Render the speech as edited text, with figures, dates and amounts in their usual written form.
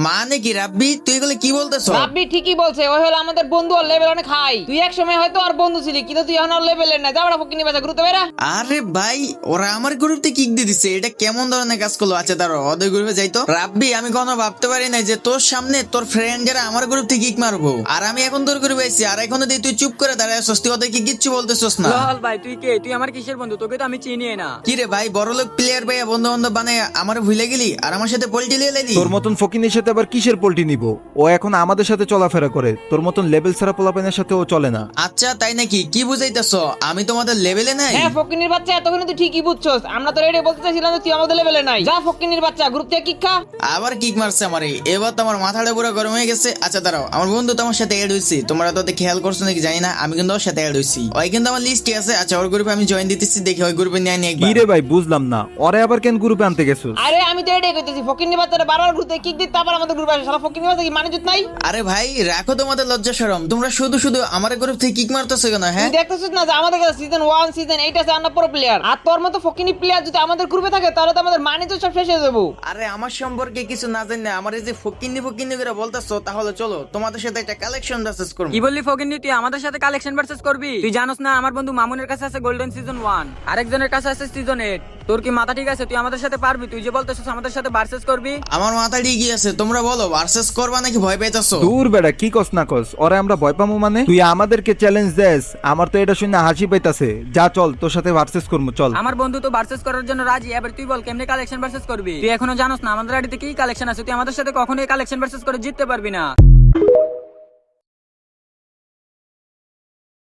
মানে কি রাব্বি, তুই এগুলো কি বলতেছ? রাব্বি ঠিকই বলছে, ওই হলো আমাদের বন্ধু, আর লেভেল অনেক হাই। তুই এক সময় হয়তো আর বন্ধু ছিলি, কিন্তু তুই এখন আর লেভেলের না। যাবড়া ফকিনি বাজা গুরুত্ব বেরা। আরে ভাই, ওরা আমার গ্রুপে কিক দিয়ে দিচ্ছে, এটা কেমন ধরনের কাজ করলো? আচ্ছা দাঁড়াও, ওদের গ্রুপে যাইতো। রাব্বি, আমি কোনো ভাবতে পারি না যে তোর সামনে তোর ফ্রেন্ড যারা আমার গ্রুপ থেকে কিক মারবো, আর আমি এখন তোর গ্রুপে আইছি, আর এখন যদি তুই চুপ করে দাঁড়ায় আসছিস, তুই ওদেরকে কিচ্ছু বলতেছিস না। লহল ভাই, তুই কে? তুই আমার কিসের বন্ধু? তোকে তো আমি চিনি না। কি রে ভাই, বড়লোক প্লেয়ার ভাইয়া বন্ধু বান্ধব বানায় আমার ভুলে গেলি, আর আমার সাথে পোল্টি লিয়ে লাইলি? তোর মতন ফকিনের সাথে আবার কিসের পোল্টি নিব? ও এখন আমাদের সাথে চলাফেরা করে, তোর মতন লেভেল ছাড়া পোলাপানের সাথে ও চলে না। আচ্ছা তাই নাকি? কি বুঝাইতেছ? আমি তোমাদের লেভেলে নাই? হ্যাঁ ফকিনির বাচ্চা, এতক্ষণ তুই ঠিকই বুঝছস। আমরা তো রেডি বলতে চাইছিলাম যে তুই আমাদের লেভেলে নাই। যা ফকিনির বাচ্চা, গ্রুপ থেকে কিক খা। আবার কিক মারছে আমারে, এবার তো আমার মাথাটা পুরো গরম হয়ে গেছে। আচ্ছা দাঁড়াও, আমার বন্ধু তো আমার সাথে এড হইছে, তোমরা তো খেয়াল করছো নাকি জানি না, আমি কিন্তু ওর সাথে এড হইছি। ওই কিন্তু আমার লিস্টে আছে। আচ্ছা ওর গ্রুপে আমি জয়েন দিতেছি, দেখি ওই গ্রুপে নিয়ে নিয়ে কি রে ভাই, বুঝলাম না, ওরে আবার কেন গ্রুপে আনতে গেছো? আরে আমি তো রেডি কইতেছি, ফকিনির বাচ্চাটা বারবার গ্রুপ থেকে কিক দিতে, তারপর আমাদের গ্রুপে আসে। শালা ফকিনির বাচ্চা কি মানে জুত নাই? আরে ভাই রাখো তোমাদের লজ্জা শরম, তোমরা শুধু শুধু আমার গ্রুপ থেকে কিক মারতেছো কেন? হ্যাঁ তুই দেখতেছিস না যে আমাদের কাছে সিজন 1 সিজন 8 আছে, আমরা পুরো প্লেয়ার। আর তোর মতো ফকিনি প্লেয়ার যদি আমাদের গ্রুপে থাকে, তাহলে তো আমাদের মানে তো সব শেষ হয়ে যাবো। আরে আমার সম্পর্কে কিছু না জানি আমার এই যে ফকিন্নি ফকিন্নি করে বলতেছো, তাহলে চলো তোমাদের সাথে একটা কালেকশন ভার্সেস করব। কি বললি ফকিন্নি? তুই আমাদের সাথে কালেকশন ভার্সেস করবি? তুই জানোস না আমার বন্ধু মামুনের কাছে আছে গোল্ডেন সিজন 1, আরেকজনের কাছে আছে সিজন 8। তোর কি মাথা ঠিক আছে? তুই আমাদের সাথে পারবি? তুই যে বলতেছিস আমাদের সাথে ভার্সেস করবি। আমার মাথা ঠিকই আছে, তোমরা বলো ভার্সেস করবা নাকি ভয় পাইতেছো? দূর বেটা, কি কস না কস, ওরে আমরা ভয় পাবো মানে? তুই আমাদেরকে চ্যালেঞ্জ দেস, আমার তো এটা শুনে হাসি পাইতাছে। যা চল, তোর সাথে ভার্সেস করবো, চল। আমার বন্ধু তো ভার্সেস করার জন্য রাজি। এবার তুই বল কেমনে কালেকশন ভার্সেস করবি? তুই এখনো জানোস না আমাদের আইডিতে কি কালেকশন আছে? তুই আমাদের সাথে কখনোই কালেকশন ভার্সেস করে জিততে পারবি না।